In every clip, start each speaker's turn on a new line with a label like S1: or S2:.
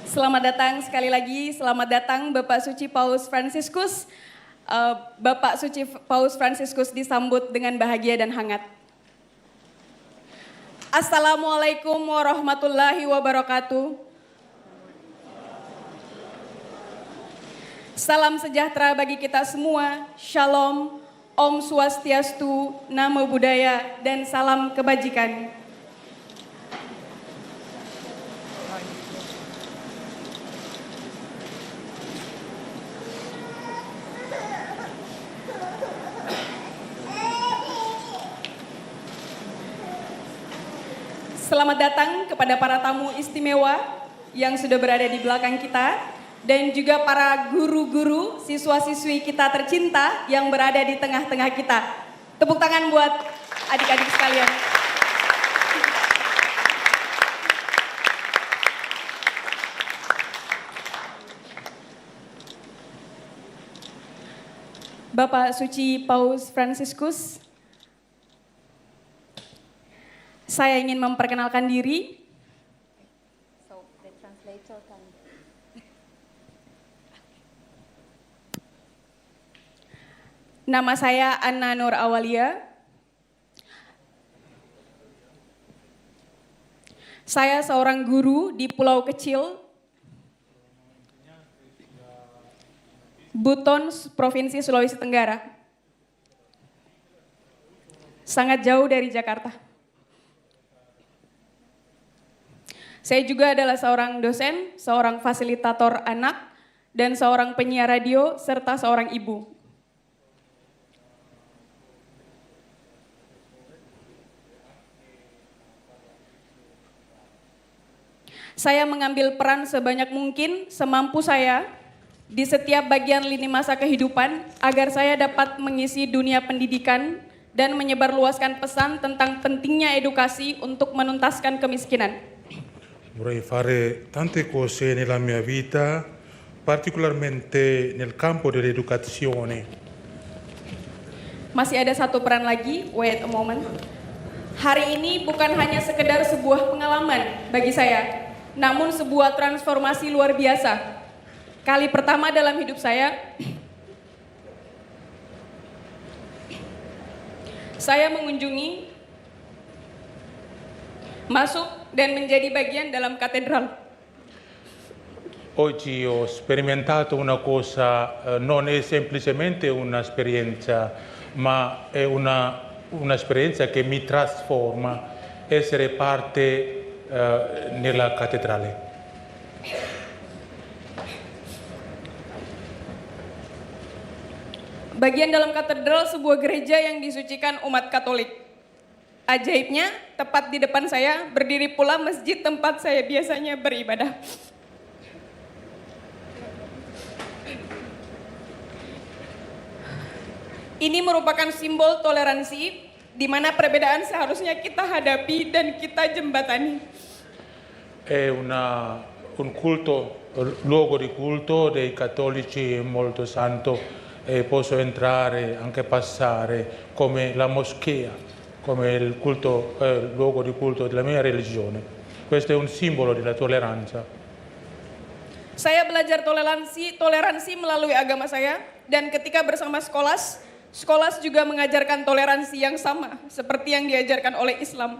S1: Selamat datang sekali lagi, selamat datang Bapak Suci Paus Fransiskus. Bapak Suci Paus Fransiskus disambut dengan bahagia dan hangat. Assalamualaikum warahmatullahi wabarakatuh. Salam sejahtera bagi kita semua, Shalom, Om Swastiastu, Namo Buddhaya, dan salam kebajikan. Selamat datang kepada para tamu istimewa yang sudah berada di belakang kita dan juga para guru-guru, siswa-siswi kita tercinta yang berada di tengah-tengah kita. Tepuk tangan buat adik-adik sekalian. Bapak Suci Paus Fransiskus, saya ingin memperkenalkan diri. Nama saya Anna Nur Awalia. Saya seorang guru di Pulau Kecil, Buton, Provinsi Sulawesi Tenggara. Sangat jauh dari Jakarta. Saya juga adalah seorang dosen, seorang fasilitator anak, dan seorang penyiar radio, serta seorang ibu. Saya mengambil peran sebanyak mungkin, semampu saya, di setiap bagian lini masa kehidupan, agar saya dapat mengisi dunia pendidikan dan menyebarluaskan pesan tentang pentingnya edukasi untuk menuntaskan kemiskinan.
S2: Vorrei fare tante cose nella mia vita, particolarmente nel campo dell'educazione.
S1: Masih ada satu peran lagi, wait a moment. Hari ini bukan hanya sekedar sebuah pengalaman bagi saya, namun sebuah transformasi luar biasa. Kali pertama dalam hidup saya mengunjungi, masuk dan menjadi bagian dalam katedral.
S2: Oggi ho sperimentato una cosa, non è semplicemente un'esperienza, ma è un'esperienza che mi trasforma, essere parte nella cattedrale.
S1: Bagian dalam katedral sebuah gereja yang disucikan umat Katolik. Ajaibnya, tepat di depan saya berdiri pula masjid tempat saya biasanya beribadah. Ini merupakan simbol toleransi, di mana perbedaan seharusnya kita hadapi dan kita jembatani.
S2: È un culto, luogo di culto dei cattolici molto santo e posso entrare, anche passare, come la moschea, come il culto, luogo di culto della mia religione. Questo è un simbolo della tolleranza.
S1: Saya belajar toleransi melalui agama saya, dan ketika bersama Skolas juga mengajarkan toleransi yang sama seperti yang diajarkan oleh Islam.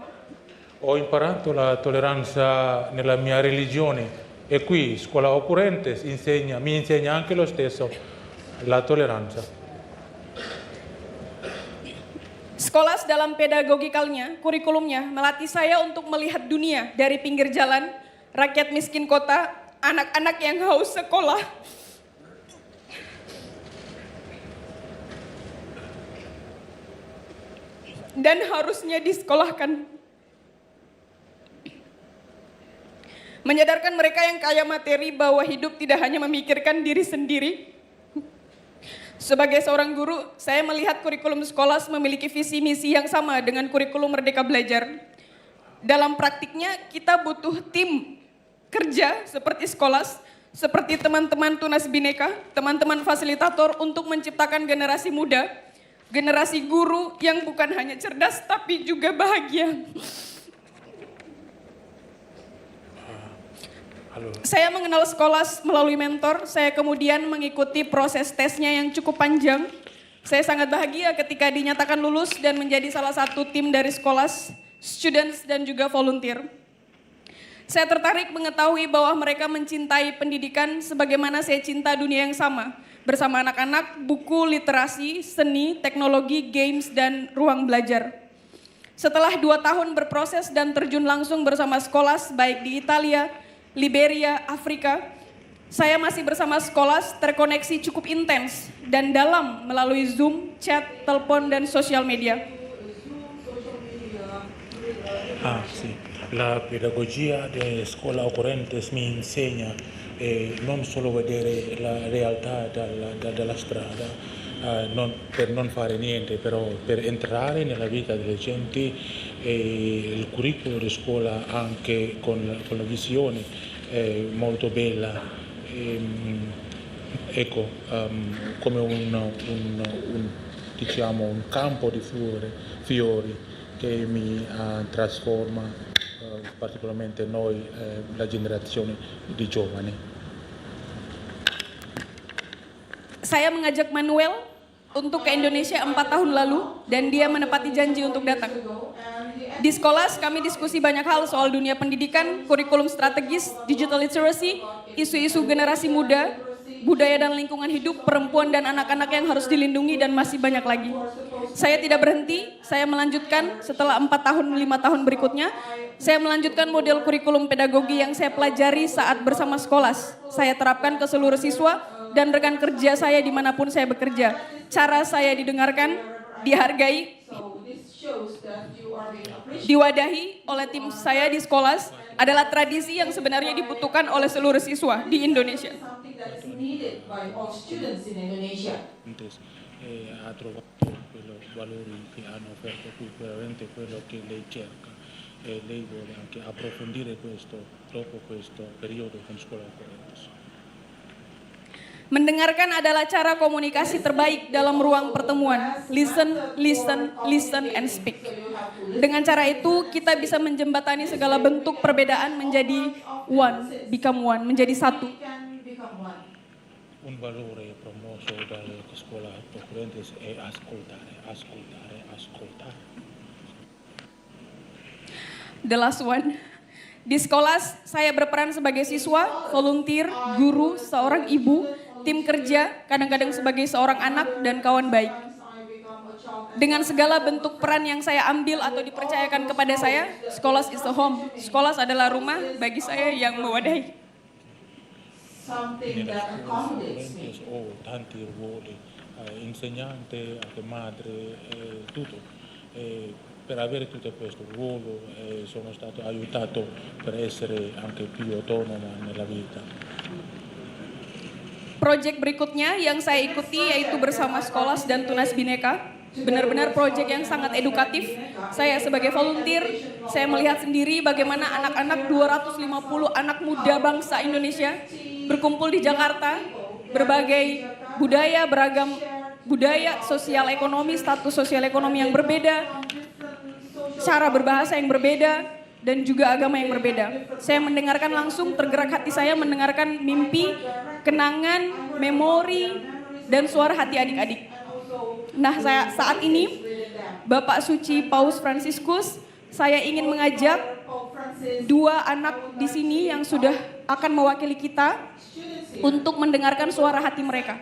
S2: Ho imparato la tolleranza nella mia religione e qui Scuola Occurrentes mi insegna anche lo stesso la tolleranza.
S1: Skolas dalam pedagogikalnya, kurikulumnya melatih saya untuk melihat dunia dari pinggir jalan, rakyat miskin kota, anak-anak yang haus sekolah. Dan harusnya disekolahkan. Menyadarkan mereka yang kaya materi bahwa hidup tidak hanya memikirkan diri sendiri. Sebagai seorang guru, saya melihat kurikulum Skolas memiliki visi misi yang sama dengan kurikulum Merdeka Belajar. Dalam praktiknya, kita butuh tim kerja seperti Skolas, seperti teman-teman Tunas Bhinneka, teman-teman fasilitator untuk menciptakan generasi muda, generasi guru yang bukan hanya cerdas tapi juga bahagia.
S2: Allora,
S1: Saya mengenal Skolas melalui mentor, saya kemudian mengikuti proses tesnya yang cukup panjang. Saya sangat bahagia ketika dinyatakan lulus dan menjadi salah satu tim dari Skolas, students dan juga volunteer. Saya tertarik mengetahui bahwa mereka mencintai pendidikan sebagaimana saya cinta dunia yang sama. Bersama anak-anak, buku, literasi, seni, teknologi, games, dan ruang belajar. Setelah 2 tahun berproses dan terjun langsung bersama Skolas baik di Italia, Liberia, Afrika, saya masih bersama Skolas terkoneksi cukup intens dan dalam melalui Zoom, chat, telepon, dan sosial media.
S2: sì. La pedagogia di scuola Ocorrentes mi insegna non solo vedere la realtà dalla strada, per non fare niente, però per entrare nella vita delle genti e il curriculum di scuola anche con la visione molto bella. Ecco, come diciamo, un campo di fiori che mi trasforma particolarmente noi, la generazione di giovani.
S1: Saya mengajak Manuel untuk ke Indonesia 4 tahun lalu dan dia menepati janji untuk datang. Di Skolas kami diskusi banyak hal soal dunia pendidikan, kurikulum strategis, digital literacy, isu-isu generasi muda, budaya dan lingkungan hidup, perempuan dan anak-anak yang harus dilindungi dan masih banyak lagi. Saya tidak berhenti, saya melanjutkan setelah 4 tahun, 5 tahun berikutnya, saya melanjutkan model kurikulum pedagogi yang saya pelajari saat bersama Skolas. Saya terapkan ke seluruh siswa dan rekan kerja saya dimanapun saya bekerja. Cara saya didengarkan, dihargai, diwadahi oleh tim saya di Skolas adalah tradisi yang sebenarnya dibutuhkan oleh seluruh siswa di Indonesia.
S2: Ha trovato quello valori che hanno offerto qui, veramente quello che lei cerca e lei vuole anche approfondire questo dopo questo periodo con scuola Ocorrentes.
S1: Mendengarkan adalah cara komunikasi terbaik dalam ruang pertemuan. Listen, listen, listen, and speak. Dengan cara itu, kita bisa menjembatani segala bentuk perbedaan menjadi become one, menjadi satu.
S2: Un valore promosso dalla scuola Ocorrentes è ascoltare, ascoltare, ascoltare.
S1: The last one. Di Skolas, saya berperan sebagai siswa, volunteer, guru, seorang ibu, tim kerja, kadang-kadang sebagai seorang anak dan kawan baik. Dengan segala bentuk peran yang saya ambil atau dipercayakan kepada saya, Skolas is a home. Skolas adalah rumah bagi saya yang mewadahi.
S2: Nella scuola Ocorrentes ho tanti ruoli, insegnante, anche madre, tutto. Per avere tutto questo ruolo sono stato aiutato per essere anche più autonoma nella vita.
S1: Proyek berikutnya yang saya ikuti yaitu bersama Skolas dan Tunas Bhinneka. Benar-benar proyek yang sangat edukatif. Saya sebagai volunteer, saya melihat sendiri bagaimana anak-anak 250 anak muda bangsa Indonesia berkumpul di Jakarta, berbagai budaya, beragam budaya, sosial ekonomi, status sosial ekonomi yang berbeda, cara berbahasa yang berbeda, dan juga agama yang berbeda. Saya mendengarkan langsung, tergerak hati saya mendengarkan mimpi, kenangan, memori, dan suara hati adik-adik. Nah, saat ini, Bapak Suci Paus Fransiskus, saya ingin mengajak 2 anak di sini yang sudah akan mewakili kita untuk mendengarkan suara hati mereka.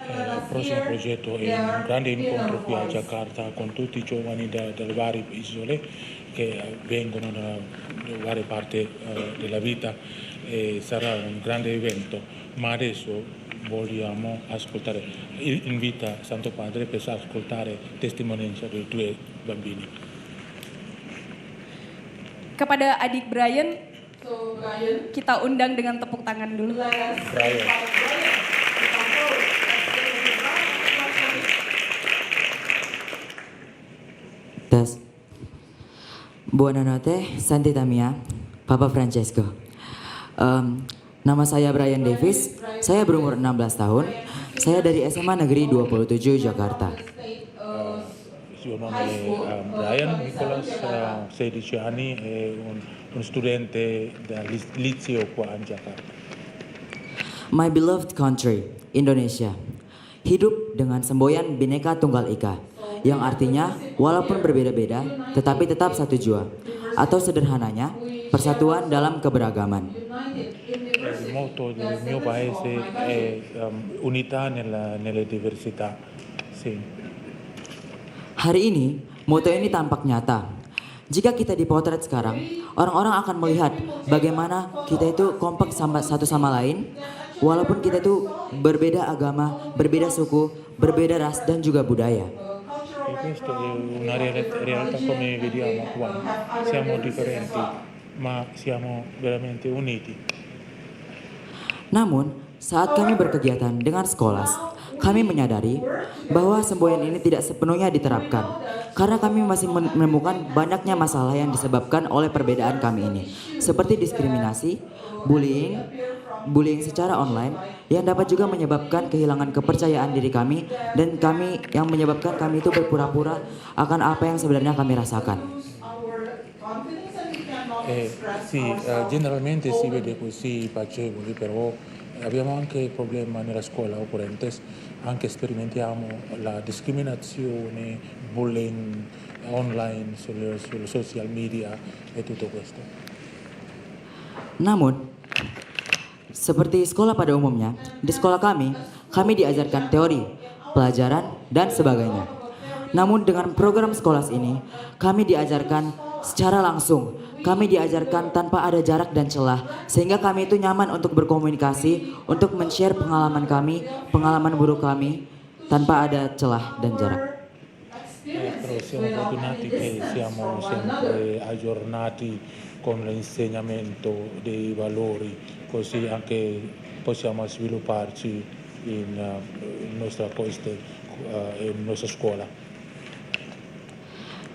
S2: Il prossimo progetto è un grande incontro qui a Jakarta con tutti i giovani dalle varie isole che vengono da varie parti della vita e sarà un grande evento, ma adesso vogliamo ascoltare, invita Santo Padre per ascoltare testimonianza dei 2 bambini.
S1: Kepada adik Brian, kita undang dengan tepuk tangan dulu.
S2: Brian.
S3: Tes. Buonanotte, Santità mia, Papa Francesco. Nama saya Brian Davis, saya berumur 16 tahun, saya dari SMA Negeri 27 Jakarta.
S2: Il suo nome è Brian Nicholas, ha 16 anni, è un un studente del liceo qua in Jakarta.
S3: My beloved country, Indonesia, hidup dengan semboyan Bhinneka Tunggal Ika, yang artinya walaupun berbeda-beda, tetapi tetap satu jua, atau sederhananya, persatuan dalam keberagaman.
S2: Il motto del mio paese è unità nelle diversità. Sì.
S3: Hari ini, moto ini tampak nyata. Jika kita dipotret sekarang, orang-orang akan melihat bagaimana kita itu kompak satu sama lain, walaupun kita itu berbeda agama, berbeda suku, berbeda ras dan juga budaya.
S2: E questo è una realtà come vediamo qua. Siamo differenti, ma siamo veramente uniti.
S3: Namun, saat kami berkegiatan dengan Skolas, kami menyadari bahwa semboyan ini tidak sepenuhnya diterapkan karena kami masih menemukan banyaknya masalah yang disebabkan oleh perbedaan kami ini, seperti diskriminasi, bullying secara online yang dapat juga menyebabkan kehilangan kepercayaan diri kami dan kami yang menyebabkan kami itu berpura-pura akan apa yang sebenarnya kami rasakan.
S2: Sì, generalmente si vede così piacevoli, però abbiamo anche il problema nella scuola occorrentes, anche sperimentiamo la discriminazione, bullying online, sulle social media e tutto questo.
S3: Namun, seperti sekolah pada umumnya, di sekolah kami diajarkan teori, pelajaran, dan sebagainya. Namun dengan program Skolas ini, kami diajarkan secara langsung. Kami diajarkan tanpa ada jarak dan celah, sehingga kami itu nyaman untuk berkomunikasi, untuk men-share pengalaman kami, pengalaman buruk kami, tanpa ada celah dan jarak.
S2: Però siamo fortunati che siamo sempre aggiornati con l'insegnamento dei valori, così anche possiamo svilupparci in nostra scuola.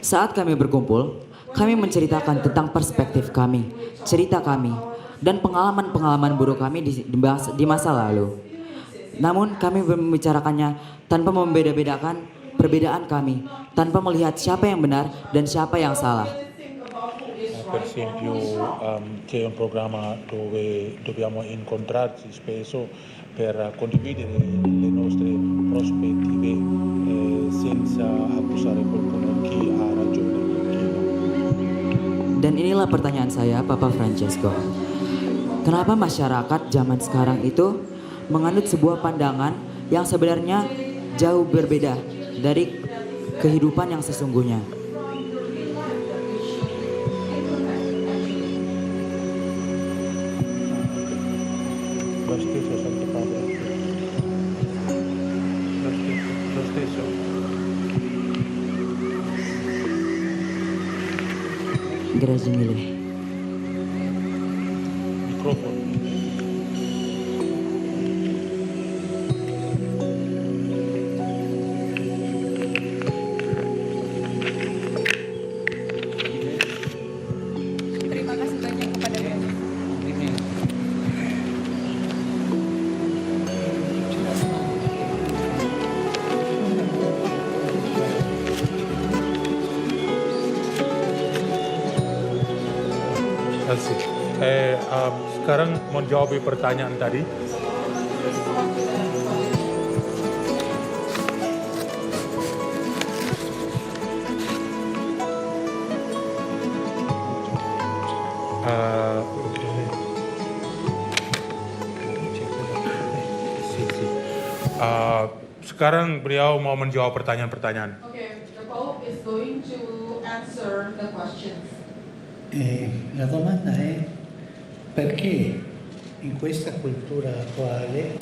S3: Saat kami berkumpul, kami menceritakan tentang perspektif kami, cerita kami, dan pengalaman-pengalaman buruk kami di masa lalu. Namun kami membicarakannya tanpa membeda-bedakan perbedaan kami, tanpa melihat siapa yang benar dan siapa yang salah.
S2: Per esempio c'è un programma dove dobbiamo incontrarci spesso per condividere le nostre prospettive senza accusare qualcuno chi ha ragione e chi no.
S3: Dan inilah pertanyaan saya, Papa Francesco. Kenapa masyarakat zaman sekarang itu menganut sebuah pandangan yang sebenarnya jauh berbeda dari kehidupan yang sesungguhnya?
S2: Lo stesso.
S3: Grazie mille.
S2: Microfono.
S1: Terima kasih banyak kepada Bapak.
S2: Asik. Sekarang mau jawab pertanyaan tadi. Sekarang beliau mau menjawab pertanyaan-pertanyaan.
S4: Okay, the Pope is going to answer the questions.
S5: La domanda è perché in questa cultura attuale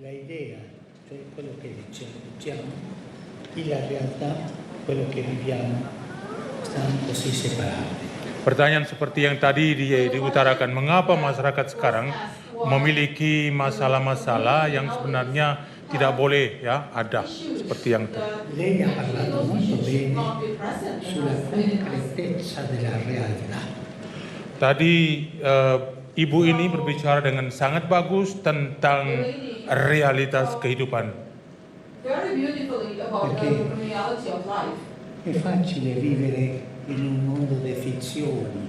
S5: la idea, cioè quello che diciamo, e la realtà, quello che viviamo, stanno così separati.
S2: Pertanyaan seperti yang tadi diutarakan, mengapa masyarakat sekarang memiliki masalah-masalah yang sebenarnya tidak boleh ya ada seperti yang tadi.
S5: Lei ha parlato molto bene sulla concretezza della realtà.
S2: Tadi ibu ini berbicara dengan sangat bagus tentang realitas kehidupan.
S4: Very beautifully about the reality of life.
S5: È facile vivere in un mondo di fizioni,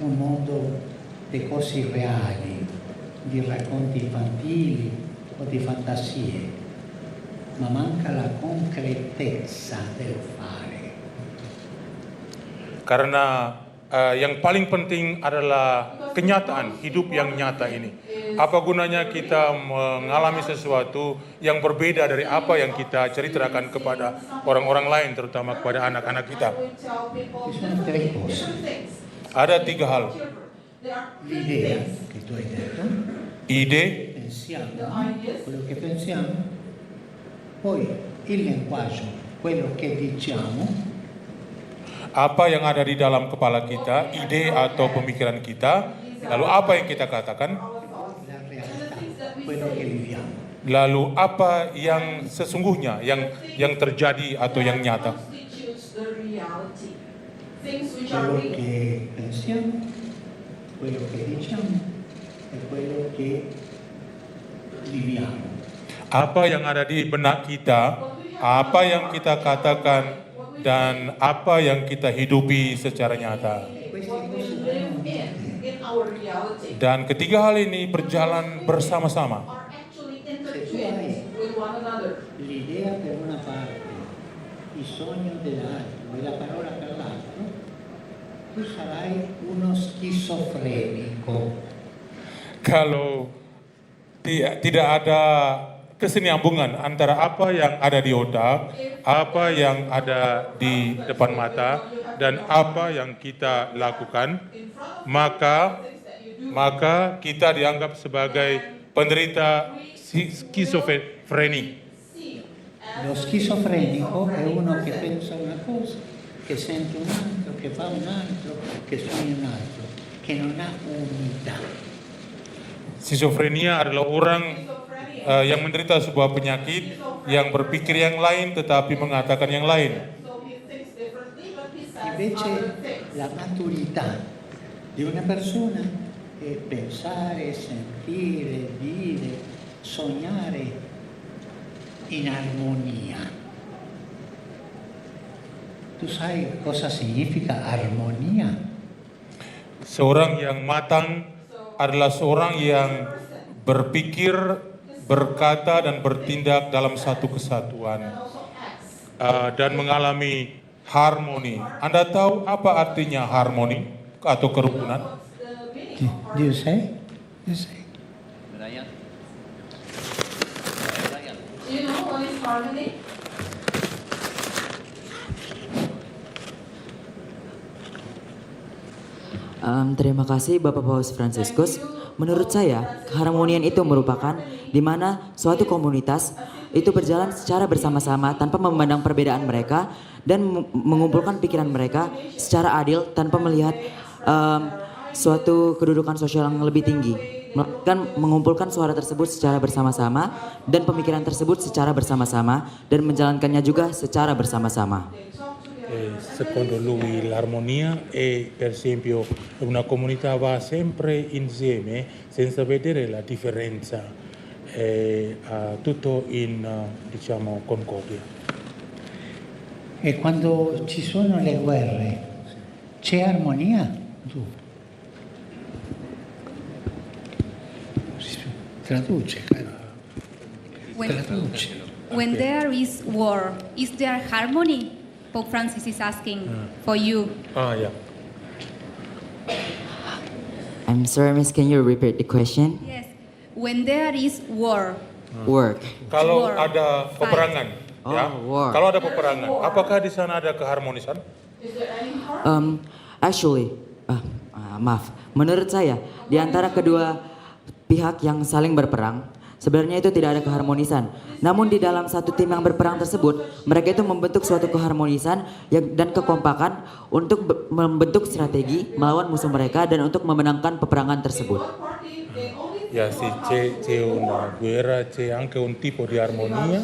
S5: un mondo di cose reali, di racconti infantili o di fantasie, ma manca la concretezza del fare.
S2: Karena yang paling penting adalah kenyataan hidup yang nyata ini. Apa gunanya kita mengalami sesuatu yang berbeda dari apa yang kita ceritakan kepada orang-orang lain, terutama kepada anak-anak kita.
S5: Ci sono tre cose.
S2: Ada 3 hal.
S5: L'idea che tu hai detto,
S2: Ide,
S5: pensiamo, quello che pensiamo, poi il linguaggio, quello che diciamo,
S2: apa yang ada di dalam kepala kita, ide atau pemikiran kita, lalu apa yang kita katakan,
S5: la realtà, quello che viviamo.
S2: lalu apa yang sesungguhnya, yang terjadi atau yang nyata.
S4: Constitutes the reality. Things which are
S5: Quello
S4: real.
S5: che pensiamo, quello che diciamo e quello che viviamo.
S2: Apa yang ada di benak kita, apa yang kita katakan, dan apa yang kita hidupi secara nyata.
S5: Queste
S4: What we
S5: cose
S4: live
S5: vanno
S4: in our reality,
S2: Dan ketiga hal ini berjalan bersama-sama.
S4: are actually intertwined with one another.
S5: l'idea per una parte, il sogno dell'altro e la parola per l'altro, tu sarai uno schizofrenico.
S2: Kalau tidak ada kesinambungan antara apa yang ada di otak, apa yang ada di depan mata, dan apa yang kita lakukan, maka kita dianggap sebagai penderita skizofreni.
S5: Lo schizofrenico è uno che pensa una cosa, che sente un altro, che fa un altro, che sogna un altro, che non ha unità.
S2: Schizofrenia adalah orang yang menderita sebuah penyakit, yang berpikir yang lain tetapi mengatakan yang lain.
S4: So he thinks differently, but he says
S5: Invece
S4: other things.
S5: la maturità di una persona è pensare, sentire, dire, sognare in armonia. Tu sai cosa significa armonia?
S2: Seorang yang matang adalah seorang yang berpikir, berkata, dan bertindak dalam satu kesatuan dan mengalami harmoni. Anda tahu apa artinya harmoni atau kerukunan?
S5: Do you say? You say?
S4: Do you know what is harmony?
S3: Terima kasih Bapak Paus Fransiskus. Menurut saya, keharmonian itu merupakan di mana suatu komunitas itu berjalan secara bersama-sama tanpa memandang perbedaan mereka dan mengumpulkan pikiran mereka secara adil tanpa melihat suatu kedudukan sosial yang lebih tinggi. Melainkan mengumpulkan suara tersebut secara bersama-sama dan pemikiran tersebut secara bersama-sama dan menjalankannya juga secara bersama-sama.
S2: Secondo lui l'armonia è per esempio una comunità va sempre insieme senza vedere la differenza, tutto in diciamo concordia.
S5: E quando ci sono le guerre, c'è armonia? Tu. Traduce, caro. Traduce.
S6: When there is war, is there harmony? Pope Francis is asking for you.
S2: Ya.
S3: I'm sorry, Miss, can you repeat the question?
S6: Yes. When there is war,
S3: Work.
S2: Kalau
S6: War.
S2: ada peperangan, ya.
S3: war.
S2: Kalau ada peperangan, apakah di sana ada keharmonisan?
S3: Actually, maaf. Menurut saya, di antara kedua pihak yang saling berperang, sebenarnya itu tidak ada keharmonisan. Namun di dalam satu tim yang berperang tersebut, mereka itu membentuk suatu keharmonisan dan kekompakan untuk membentuk strategi melawan musuh mereka dan untuk memenangkan peperangan tersebut.
S2: Ya, sì, c'è una guerra, c'è anche un tipo di armonia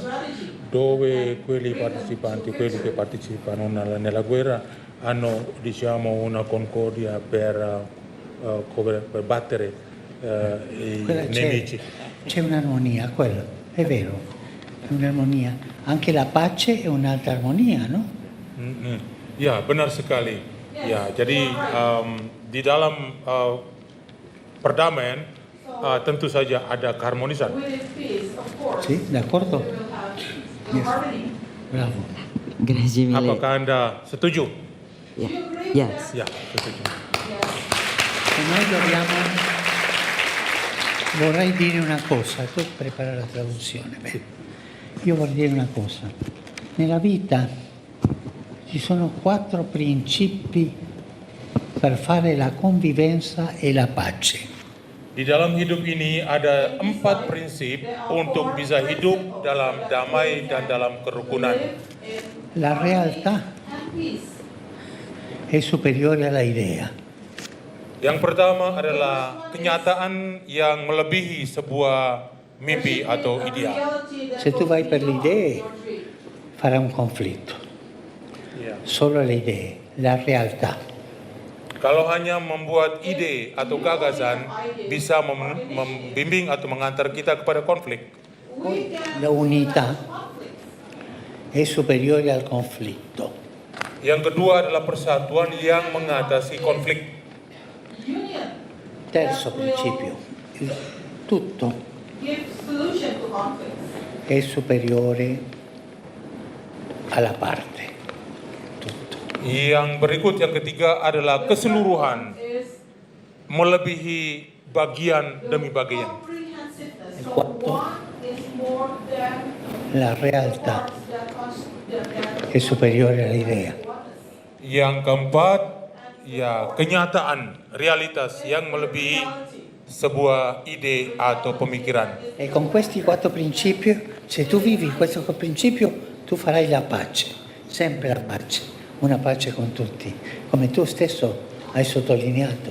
S2: dove quelli che partecipano nella guerra hanno diciamo una concordia per battere i nemici.
S5: C'è un'armonia, quello, è vero, è un'armonia. Anche la pace è un'altra armonia, no?
S2: Ya, benar sekali. Ya, jadi di dalam perdamaian tentu saja ada keharmonisan.
S4: Within peace, of course,
S5: Sì, d'accordo?
S4: we will have
S5: Yes.
S4: harmony.
S5: Bravo.
S3: Grazie mille.
S2: Apakah Anda setuju?
S3: Ya. Yes.
S2: Ya, setuju.
S5: E noi dobbiamo... Vorrei dire una cosa, tu prepara la traduzione. Beh, io vorrei dire una cosa. Nella vita ci sono 4 principi per fare la convivenza e la pace.
S2: Di dalam hidup ini ada 4 prinsip untuk bisa hidup dalam damai dan dalam kerukunan.
S5: La realtà è superiore alla idea.
S2: Yang pertama adalah kenyataan yang melebihi sebuah mimpi atau ideal.
S5: Se tu vai per le idee, farà un conflitto.
S2: Ya.
S5: Solo le idee, la realtà.
S2: Kalau hanya membuat ide atau gagasan bisa membimbing atau mengantar kita kepada konflik.
S5: La unità è superiore al conflitto.
S2: Yang kedua adalah persatuan yang mengatasi konflik.
S5: Terzo principio, tutto
S4: Give solution to conflicts.
S5: è superiore alla parte. Tutto.
S2: Yang berikut yang ketiga adalah keseluruhan
S4: Is
S5: melebihi bagian demi bagian.
S4: comprehensiveness.
S5: Il
S4: So
S5: quarto.
S4: one is more than
S5: La realtà
S4: parts that
S5: è superiore all'idea.
S2: Yang keempat, ya kenyataan, realitas yang melebihi sebuah ide atau pemikiran.
S5: E con questi 4 principi, se tu vivi questo principio, tu farai la pace, sempre la pace, una pace con tutti, come tu stesso hai sottolineato.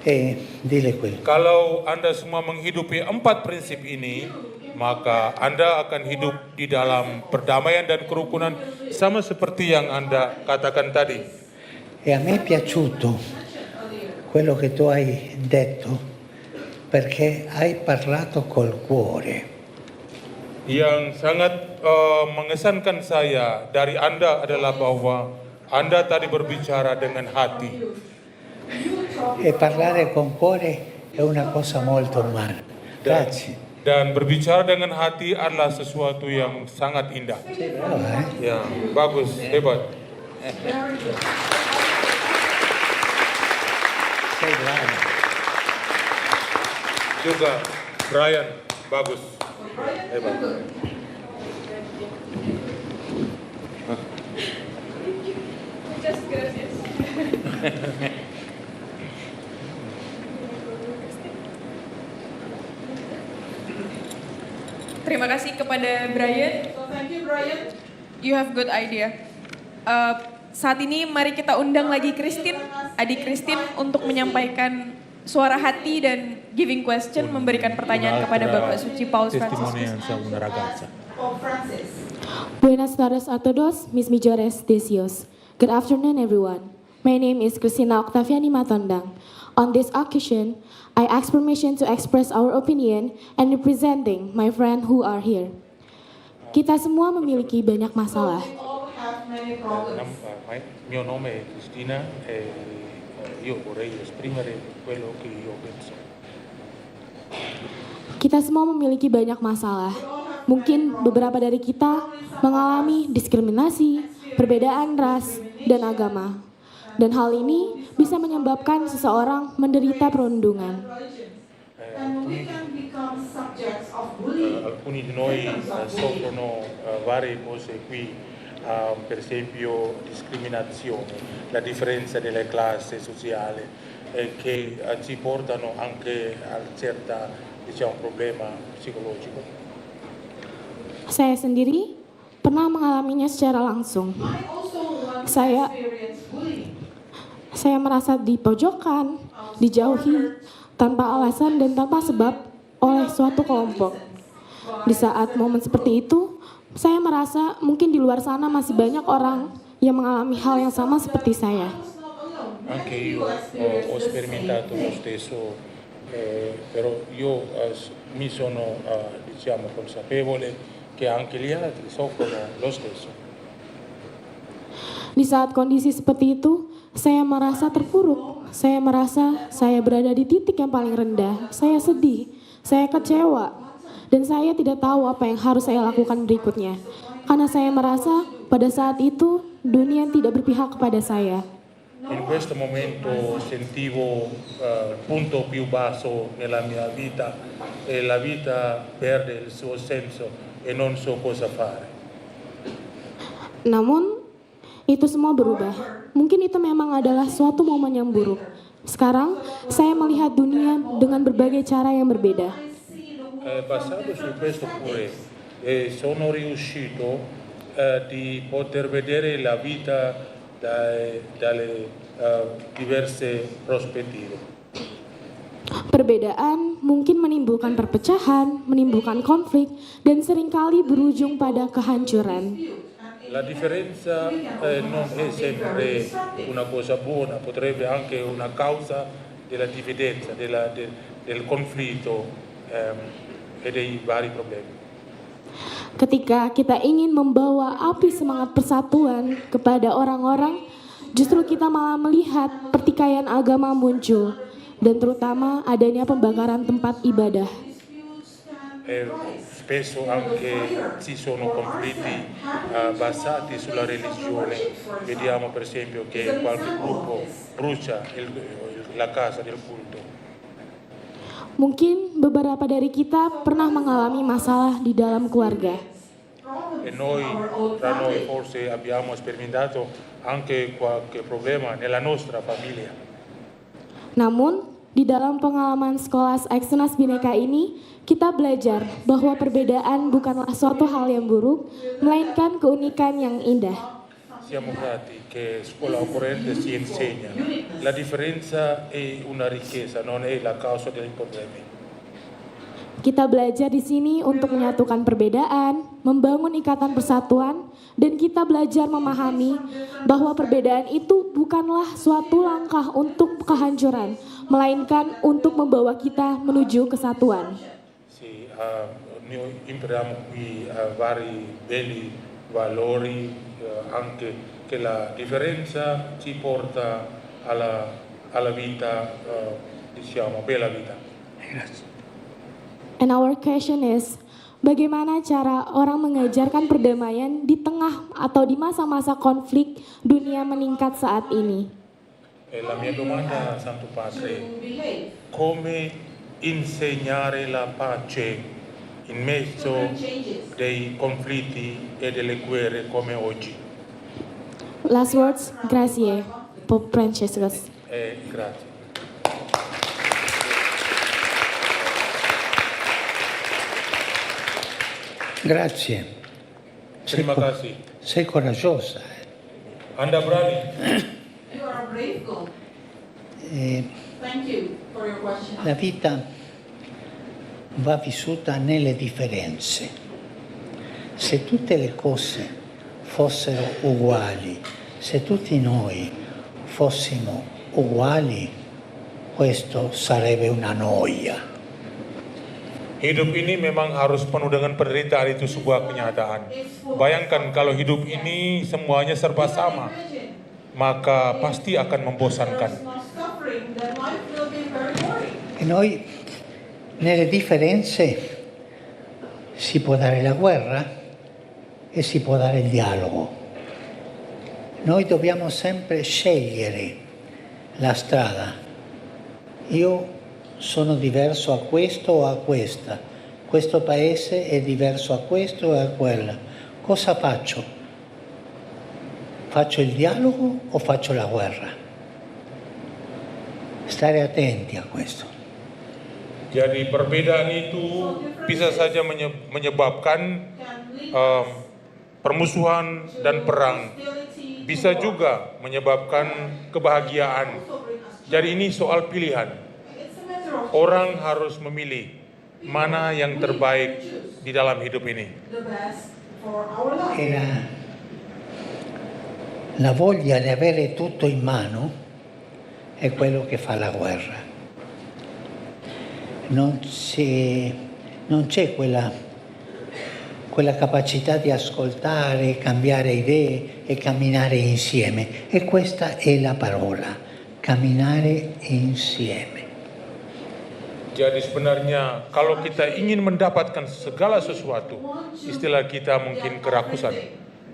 S5: E dile quello.
S2: Kalau Anda semua menghidupi 4 prinsip ini, maka Anda akan hidup di dalam perdamaian dan kerukunan sama seperti yang Anda katakan tadi.
S5: E a me è piaciuto quello che tu hai detto, perché hai parlato col cuore.
S2: Yang sangat mengesankan saya dari Anda adalah bahwa Anda tadi berbicara dengan hati.
S5: E parlare con cuore è una cosa molto umana. Grazie.
S2: Dan berbicara dengan hati adalah sesuatu yang sangat indah.
S5: Sei brava, eh?
S2: Ya, bagus, hebat.
S5: Sei brava.
S2: Juga Brian, bagus, hebat.
S1: Muchas gracias. Terima kasih kepada Brian.
S4: So thank you, Brian.
S1: You have good idea. Saat ini mari kita undang lagi Christine, adik Christine untuk menyampaikan suara hati dan giving question, memberikan pertanyaan kepada Bapak Suci Paus Fransiskus.
S4: Pope Francis.
S7: Buenas tardes a todos, mis millores deseos. Good afternoon, everyone. My name is Christina Octaviani Matondang. On this occasion, I ask permission to express our opinion and representing my friend who are here. Kita semua memiliki banyak masalah.
S4: We all have many problems.
S2: Mio nome è Cristina e io vorrei esprimere quello che io penso.
S7: Kita semua memiliki banyak masalah. Mungkin beberapa dari kita mengalami diskriminasi, perbedaan ras, dan agama. Dan hal ini bisa menyebabkan seseorang menderita perundungan.
S4: And we can become subjects of bullying.
S2: Alcuni di noi soffrono varie cose qui, per esempio discriminazione, la differenza delle classi sociali che ci portano anche a certa, diciamo, problema psicologico.
S7: Saya sendiri pernah mengalaminya secara langsung.
S4: I also once
S7: Saya-
S4: experienced bullying.
S7: Saya merasa dipojokkan, dijauhi, tanpa alasan dan tanpa sebab oleh suatu kelompok. Di saat momen seperti itu, saya merasa mungkin di luar sana masih banyak orang yang mengalami hal yang sama seperti saya.
S2: Anche io ho sperimentato lo stesso, però io mi sono diciamo consapevole che anche gli altri soffrono lo stesso.
S7: Di saat kondisi seperti itu, Saya merasa terpuruk, saya merasa saya berada di titik yang paling rendah, saya sedih, saya kecewa, dan saya tidak tahu apa yang harus saya lakukan berikutnya. Karena saya merasa pada saat itu dunia tidak berpihak kepada saya.
S2: In questo momento sentivo il punto più basso nella mia vita e la vita perde il suo senso e non so cosa fare.
S7: Namun, itu semua berubah. Mungkin itu memang adalah suatu momen yang buruk. Sekarang, saya melihat dunia dengan berbagai cara yang berbeda.
S2: Basato su questo pure sono riuscito di poter vedere la vita dalle diverse prospettive.
S7: Perbedaan mungkin menimbulkan perpecahan, menimbulkan konflik, dan seringkali berujung pada kehancuran.
S2: La differenza non è sempre una cosa buona, potrebbe anche una causa della dividenza, del conflitto e dei vari problemi.
S7: Ketika kita ingin membawa api semangat persatuan kepada orang-orang, justru kita malah melihat pertikaian agama muncul, dan terutama adanya pembakaran tempat ibadah.
S2: Spesso anche ci sono conflitti basati sulla religione. Vediamo per esempio che qualche gruppo brucia la casa del culto.
S7: Mungkin beberapa dari kita pernah mengalami masalah di dalam keluarga.
S2: E tra noi forse abbiamo sperimentato anche qualche problema nella nostra famiglia.
S7: Namun, di dalam pengalaman sekolah Eksternas Bhinneka ini, kita belajar bahwa perbedaan bukanlah suatu hal yang buruk, melainkan keunikan yang indah.
S2: Siamo grati che scuola occorrente si insegna. La differenza è una ricchezza, non è la causa dei problemi.
S7: Kita belajar di sini untuk menyatukan perbedaan, membangun ikatan persatuan, dan kita belajar memahami bahwa perbedaan itu bukanlah suatu langkah untuk kehancuran, melainkan untuk membawa kita menuju kesatuan.
S2: Sì, noi impariamo qui vari belli valori, anche che la differenza ci porta alla vita, diciamo, bella vita.
S5: Grazie.
S7: And our question is, bagaimana cara orang mengajarkan perdamaian di tengah atau di masa-masa konflik dunia meningkat saat ini?
S2: La mia domanda, Santo Padre, come insegnare la pace in mezzo dei conflitti e delle guerre come oggi?
S7: Last words, grazie, Pope Franciscus.
S2: Grazie.
S5: Grazie.
S2: Terima kasih.
S5: Sei coraggiosa.
S2: Anda berani.
S4: You are a brave girl.
S5: Eh,
S4: Thank you for your question.
S5: La vita va vissuta nelle differenze. Se tutte le cose fossero uguali, se tutti noi fossimo uguali, questo sarebbe una noia.
S2: Hidup ini memang harus penuh dengan penderitaan, itu sebuah kenyataan. Bayangkan kalau hidup ini semuanya serba sama, maka pasti akan membosankan.
S4: Suffering, then life will be very boring.
S5: E noi nelle differenze si può dare la guerra e si può dare il dialogo. Noi dobbiamo sempre scegliere la strada. Io sono diverso a questo o a questa. Questo paese è diverso a questo e a quella. Cosa faccio? Faccio il dialogo o faccio la guerra? Stare attenti a questo.
S2: Jadi perbedaan itu bisa saja menyebabkan permusuhan dan perang. Bisa juga menyebabkan kebahagiaan. Jadi ini soal pilihan. Orang harus memilih mana yang terbaik di dalam hidup ini.
S4: The best for our life.
S5: E la voglia di avere tutto in mano è quello che fa la guerra. Non c'è quella capacità di ascoltare, cambiare idee e camminare insieme. E questa è la parola, camminare insieme.
S2: Jadi sebenarnya kalau kita ingin mendapatkan segala sesuatu, istilah kita mungkin kerakusan,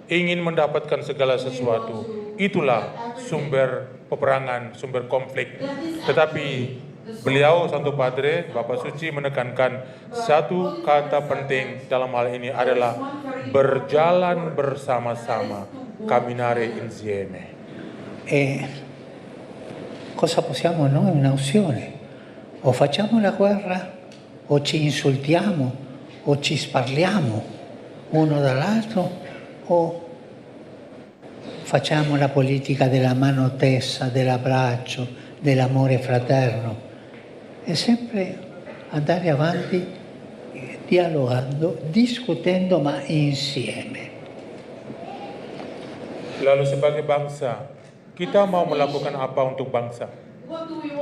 S2: ingin mendapatkan segala sesuatu, itulah sumber peperangan, sumber konflik. Tetapi beliau Santo Padre, Bapak Suci menekankan satu kata penting dalam hal ini adalah berjalan bersama-sama, camminare insieme.
S5: E cosa possiamo noi? Un'opzione. O facciamo la guerra, o ci insultiamo, o ci sparliamo uno dall'altro, o facciamo la politica della mano tesa, dell'abbraccio, dell'amore fraterno. È sempre andare avanti dialogando, discutendo, ma insieme.
S2: Lalu sebagai bangsa, kita mau melakukan apa untuk bangsa?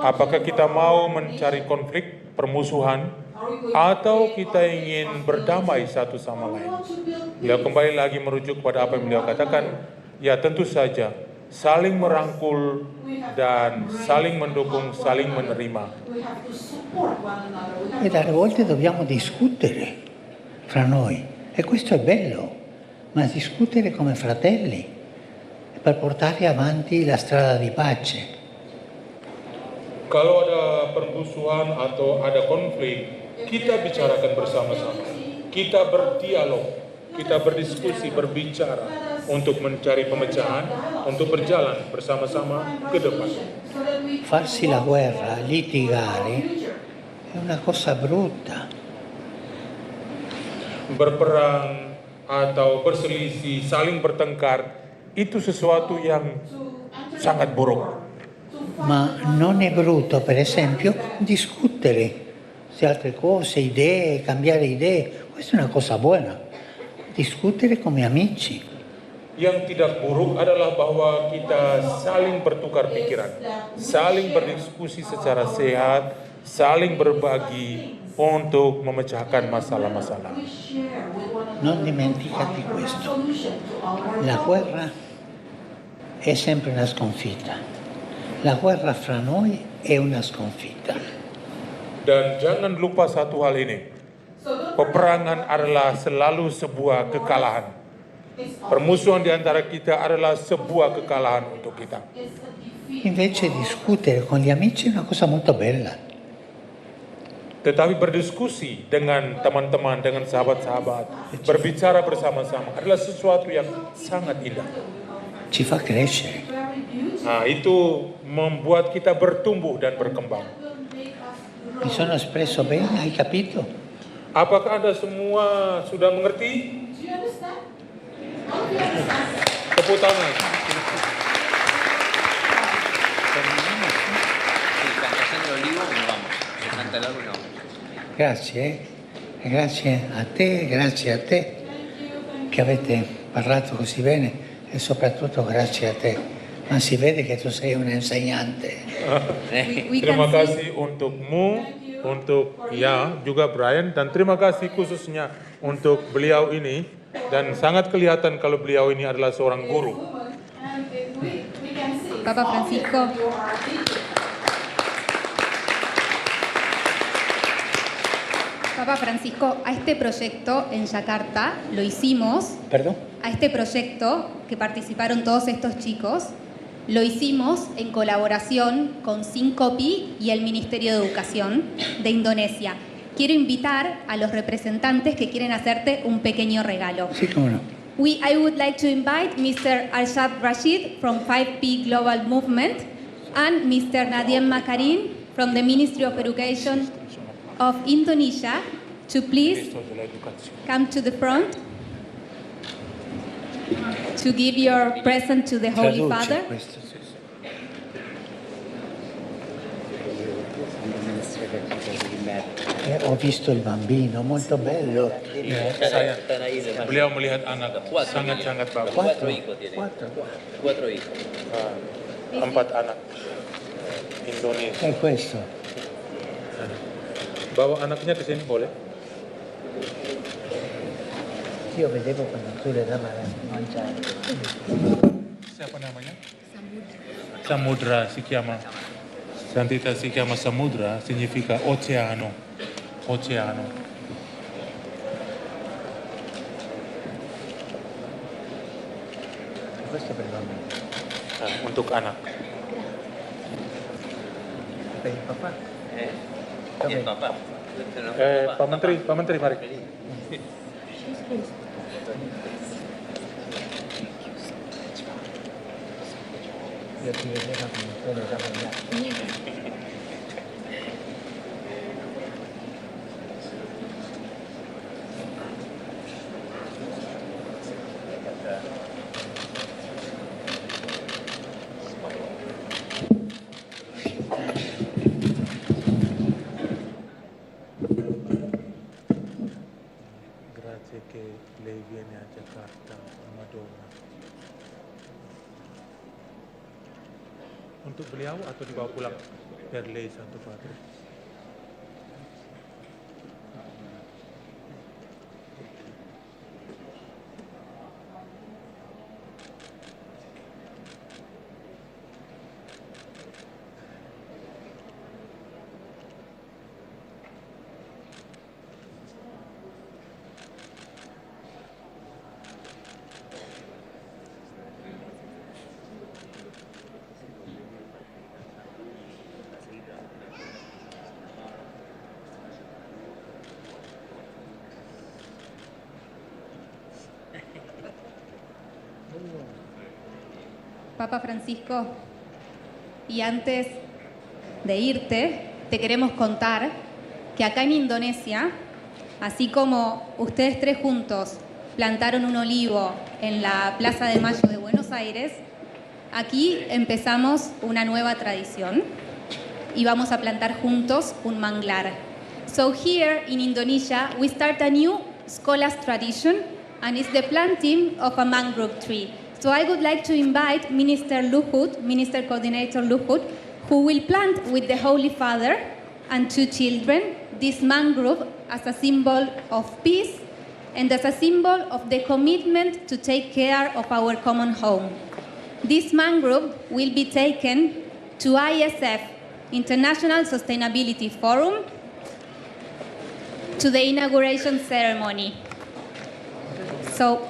S2: Apakah kita mau mencari konflik, permusuhan, atau kita ingin berdamai satu sama lain? Beliau kembali lagi merujuk kepada apa yang beliau katakan, ya tentu saja saling merangkul dan saling mendukung, saling menerima.
S5: E dalle volte dobbiamo discutere fra noi, e questo è bello, ma discutere come fratelli per portare avanti la strada di pace.
S2: Kalau ada permusuhan atau ada konflik, kita bicarakan bersama-sama. Kita berdialog, kita berdiskusi, berbicara untuk mencari pemecahan, untuk berjalan bersama-sama ke depan.
S5: Farsi la guerra, litigare, è una cosa brutta.
S2: Berperang atau berselisih, saling bertengkar, itu sesuatu yang sangat buruk.
S5: Ma non è brutto, per esempio, discutere su altre cose, idee, cambiare idee. Questa è una cosa buona. Discutere come amici.
S2: Yang tidak buruk adalah bahwa kita saling bertukar pikiran, saling berdiskusi secara sehat, saling berbagi untuk memecahkan masalah-masalah.
S5: Non dimenticati questo. La guerra è sempre una sconfitta. La guerra fra noi è una sconfitta.
S2: Dan jangan lupa satu hal ini, peperangan adalah selalu sebuah kekalahan. Permusuhan di antara kita adalah sebuah kekalahan untuk kita.
S5: Invece discutere con gli amici è una cosa molto bella.
S2: Tetapi berdiskusi dengan teman-teman, dengan sahabat-sahabat, berbicara bersama-sama adalah sesuatu yang sangat indah.
S5: Ci fa crescere.
S2: Nah, itu membuat kita bertumbuh dan berkembang.
S5: Mi sono espresso bene, hai capito?
S2: Apakah Anda semua sudah mengerti? Tepuk tangan.
S5: Grazie a te che avete parlato così bene e soprattutto grazie a te. Ma si vede che tu sei un insegnante.
S6: We
S2: Terima
S6: can see
S2: kasih untukmu, untuk juga Brian, dan terima kasih khususnya untuk beliau ini, dan sangat kelihatan kalau beliau ini adalah seorang guru.
S6: Papa Francisco. Papa Francisco, a este proyecto en Yakarta lo hicimos,
S5: Perdón?
S6: a este proyecto que participaron todos estos chicos, lo hicimos en colaboración con Sincopi y el Ministerio de Educación de Indonesia. Quiero invitar a los representantes que quieren hacerte un pequeño regalo.
S5: Sí, cómo no.
S6: I would like to invite Mr. Arshad Rashid from 5P Global Movement and Mr. Nadiem Makarin from the Ministry of Education of Indonesia to please come to the front to give your present to the Holy
S5: Traduce
S6: Father.
S5: questo. Ho visto il bambino, molto bello.
S2: Beliau melihat anak sangat-sangat bagus.
S5: Quattro.
S2: Empat anak Indonesia.
S5: È questo.
S2: Bawa anaknya ke sini boleh?
S5: anch'io vedevo quando tu le davi da mangiare.
S2: Siapa namanya? Samudra si chiama. Santita si chiama Samudra, significa oceano. Oceano.
S5: Questo per i bambini.
S2: Untuk anak.
S5: Per il papà?
S8: Iya, Bapak.
S2: Pak Menteri, mari.
S5: Io ti vedevo quando tu le davi mangiare.
S2: Grazie che lei viene a Jakarta, Madonna. Untuk beliau atau dibawa pulang? Per lei, Santo Padre.
S6: Papa Francisco, y antes de irte, te queremos contar que acá en Indonesia, así como ustedes tres juntos plantaron un olivo en la Plaza de Mayo de Buenos Aires, aquí empezamos una nueva tradición y vamos a plantar juntos un manglar. So here in Indonesia, we start a new Scholas tradition, and it's the planting of a mangrove tree. So I would like to invite Minister Luhut, Minister Coordinator Luhut, who will plant with the Holy Father and 2 children this mangrove as a symbol of peace and as a symbol of the commitment to take care of our common home. This mangrove will be taken to ISF, International Sustainability Forum, to the inauguration ceremony. So,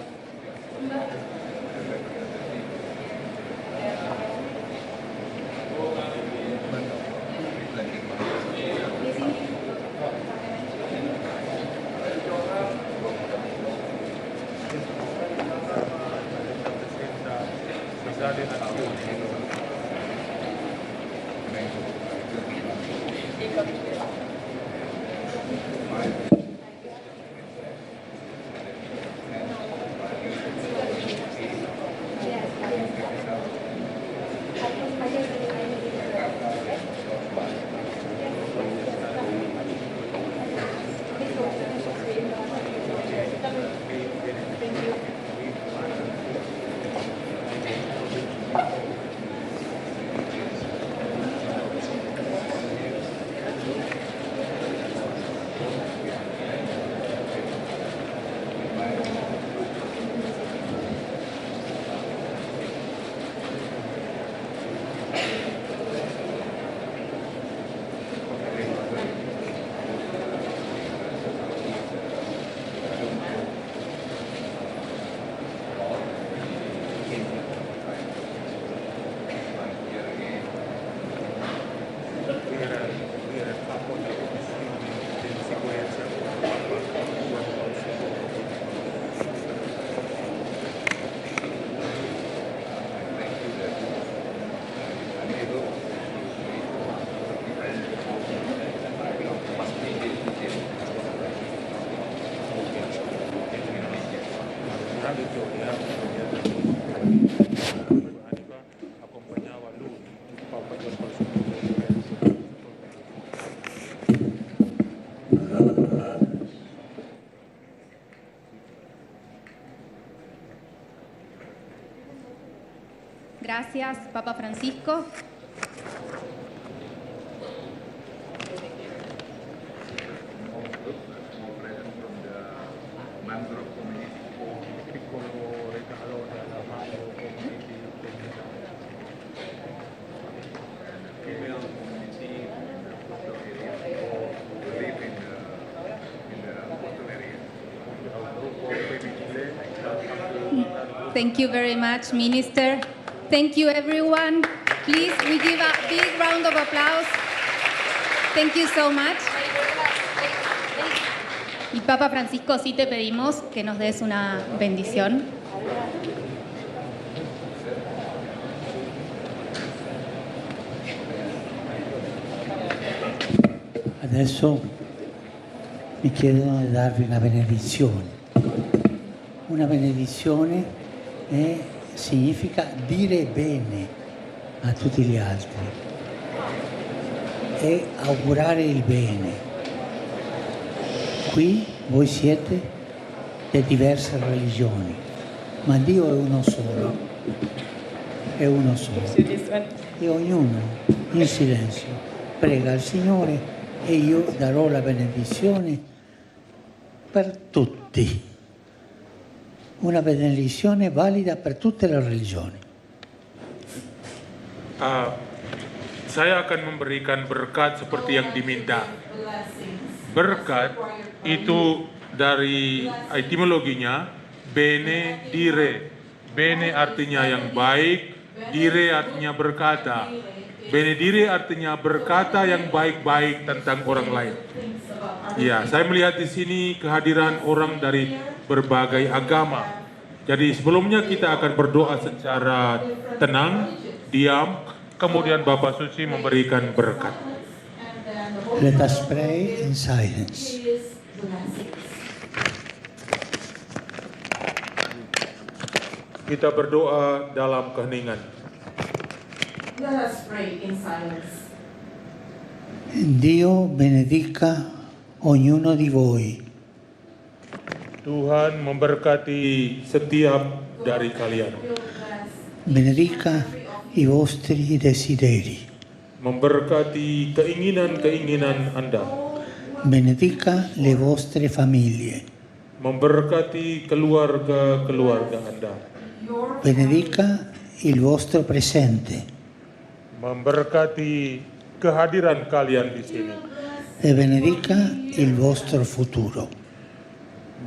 S6: gracias, Papa Francisco.
S8: Mangrove Community
S6: Thank you very much, Minister. Thank you, everyone. Please, we give a big round of applause. Thank you so much. Y Papa Francisco, sí te pedimos que nos des una bendición.
S5: Adesso mi chiedono di darvi una benedizione. Una benedizione significa dire bene a tutti gli altri e augurare il bene. Qui voi siete di diverse religioni, ma Dio è uno solo. È uno solo. E ognuno in silenzio prega il Signore e io darò la benedizione per tutti. Una benedizione valida per tutte le religioni.
S2: Saya akan memberikan berkat seperti yang diminta. Berkat itu dari etimologinya bene dire. Bene artinya yang baik, dire artinya berkata. Bene dire artinya berkata yang baik-baik tentang orang lain. Ya, saya melihat di sini kehadiran orang dari berbagai agama. Jadi sebelumnya kita akan berdoa secara tenang, diam, kemudian Bapak Suci memberikan berkat.
S5: Let us pray in silence.
S2: Kita berdoa dalam keheningan.
S4: Let us pray in silence.
S5: Dio benedica ognuno di voi.
S2: Tuhan memberkati setiap dari kalian.
S5: Benedica i vostri desideri.
S2: Memberkati keinginan-keinginan Anda.
S5: Benedica le vostre famiglie.
S2: Memberkati keluarga-keluarga Anda.
S5: Benedica il vostro presente.
S2: Memberkati kehadiran kalian di sini.
S5: E benedica il vostro futuro.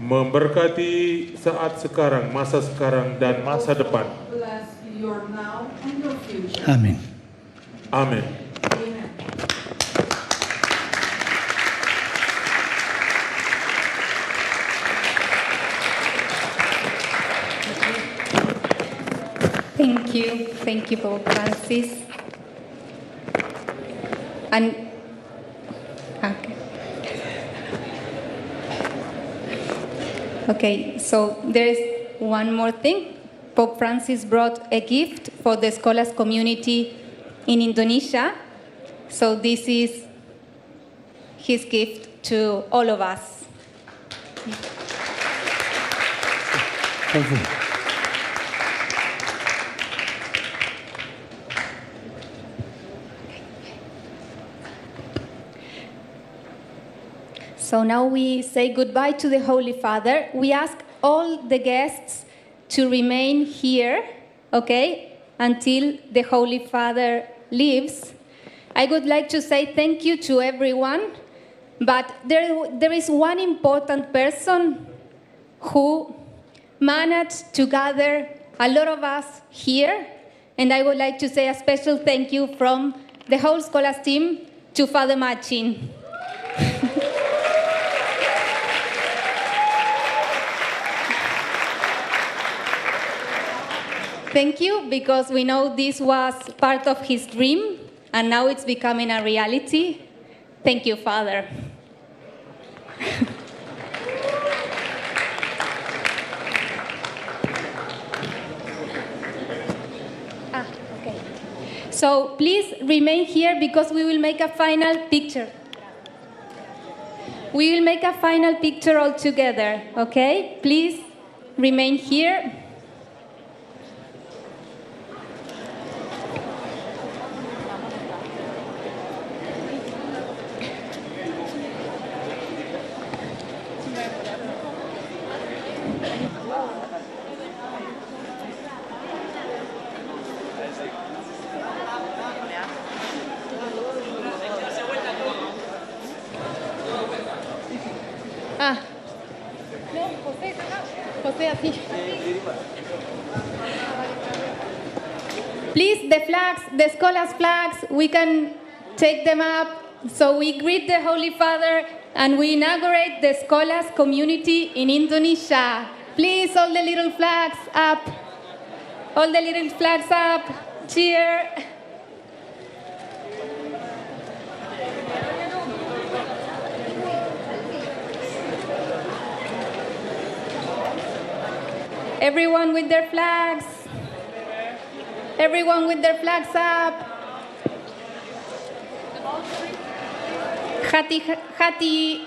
S2: Memberkati saat sekarang, masa sekarang dan masa depan.
S4: Bless your now and your future.
S5: Amen.
S2: Amin.
S4: Amen.
S6: Thank you, Pope Francis. And okay, so there is one more thing. Pope Francis brought a gift for the scholars community in Indonesia. So this is his gift to all of us.
S5: Thank you.
S6: So now we say goodbye to the Holy Father. We ask all the guests to remain here, okay, until the Holy Father leaves. I would like to say thank you to everyone, but there is one important person who managed to gather a lot of us here, and I would like to say a special thank you from the whole Scholars team to Father Machin. Thank you, because we know this was part of his dream, and now it's becoming a reality. Thank you, Father. Okay. So please remain here because we will make a final picture. We will make a final picture all together, okay? Please remain here. Please, the flags, the scholars' flags, we can take them up. So we greet the Holy Father and we inaugurate the scholars community in Indonesia. Please, all the little flags up. All the little flags up. Cheer. Everyone with their flags. Everyone with their flags up. Hati, hati.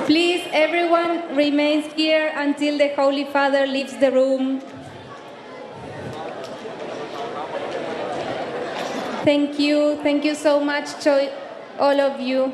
S6: Please, everyone remains here until the Holy Father leaves the room. Thank you so much to all of you.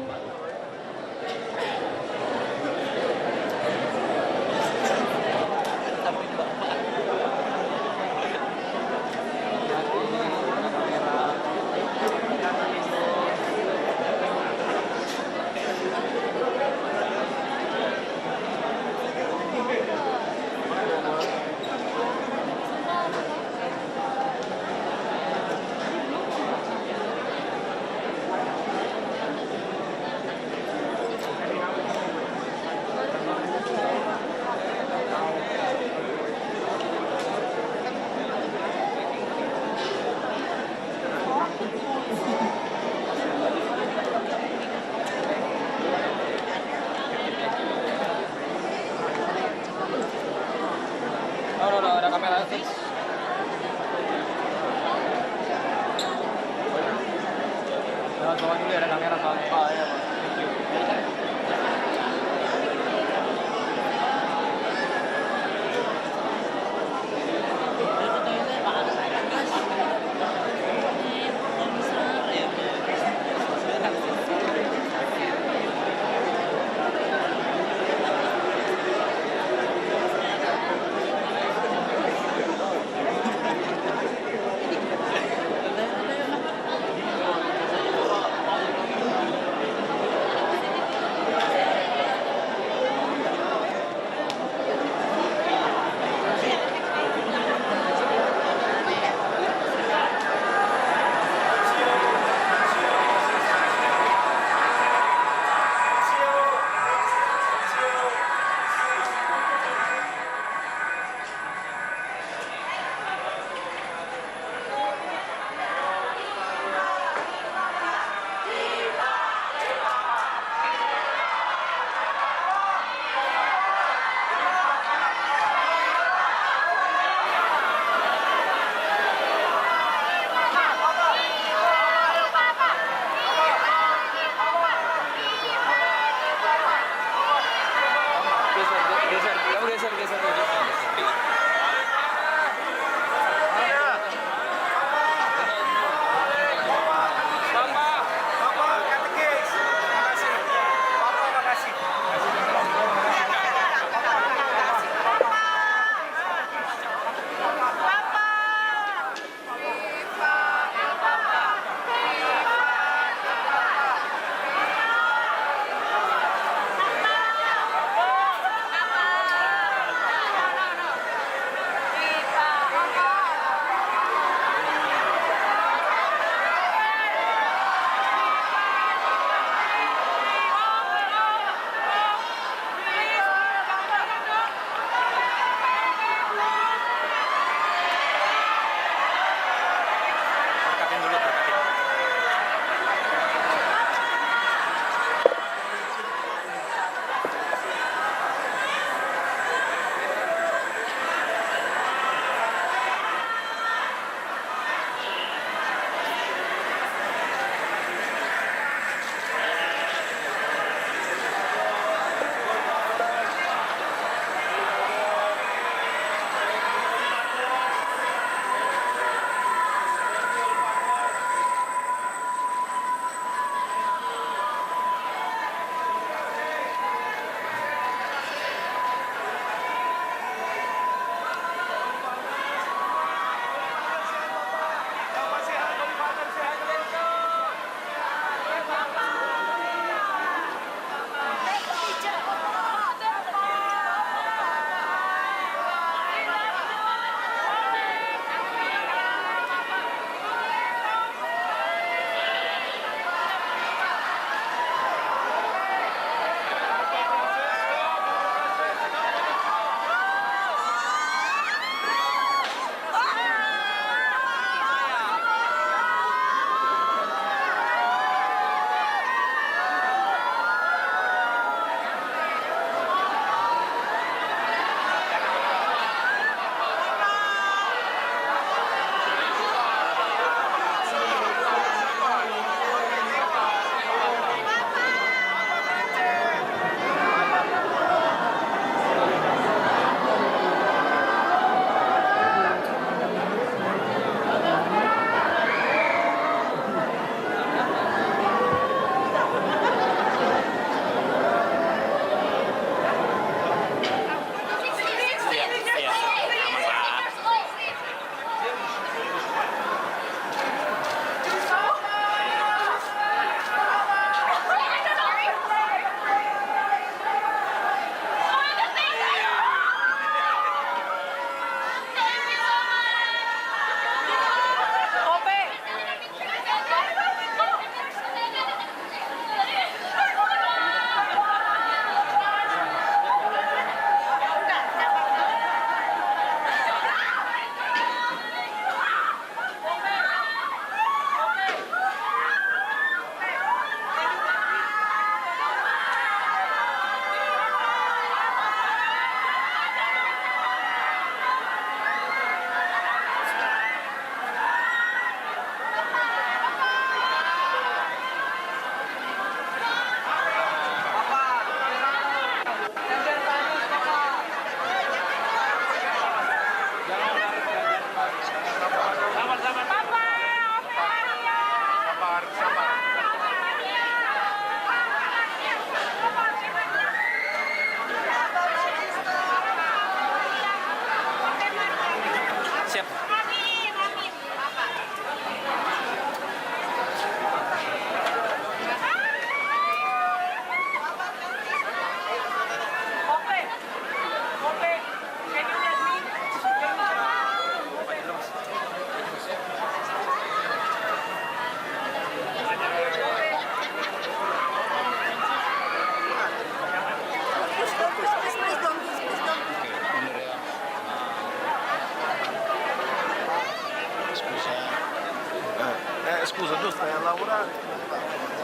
S8: Scusa, tu stai a lavorare?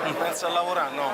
S8: Non pensi a lavorare? No.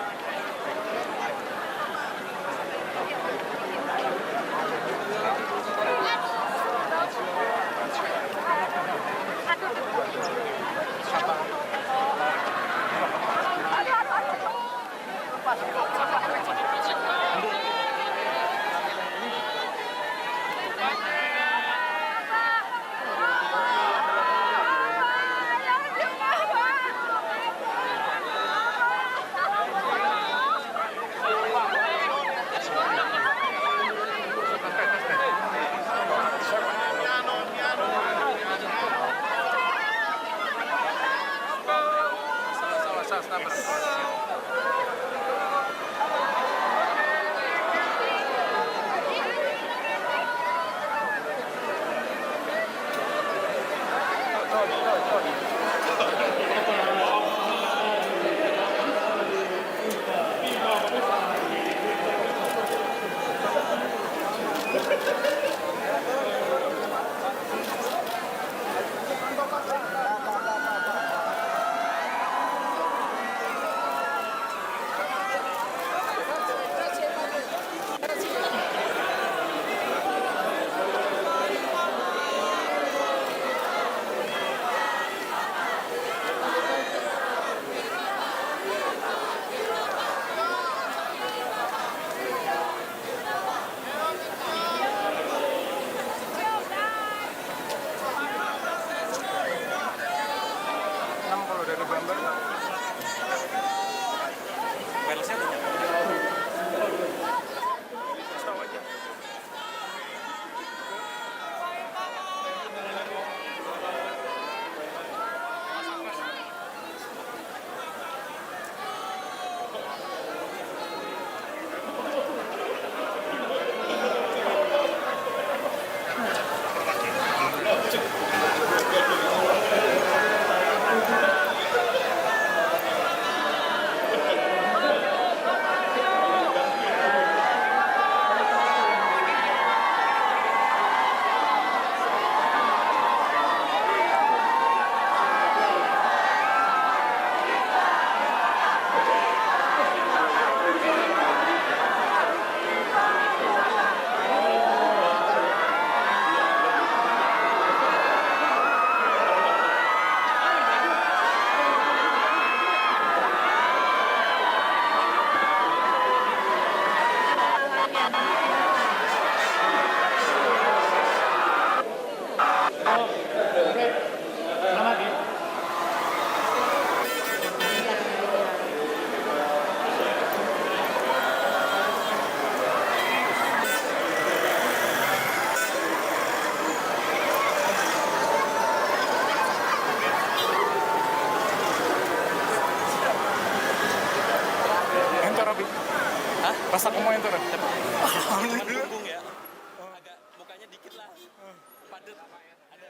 S9: Rasa kamu yang turun?
S8: Punggung ya. Agak mukanya dikit lah. Padet.
S9: Ada.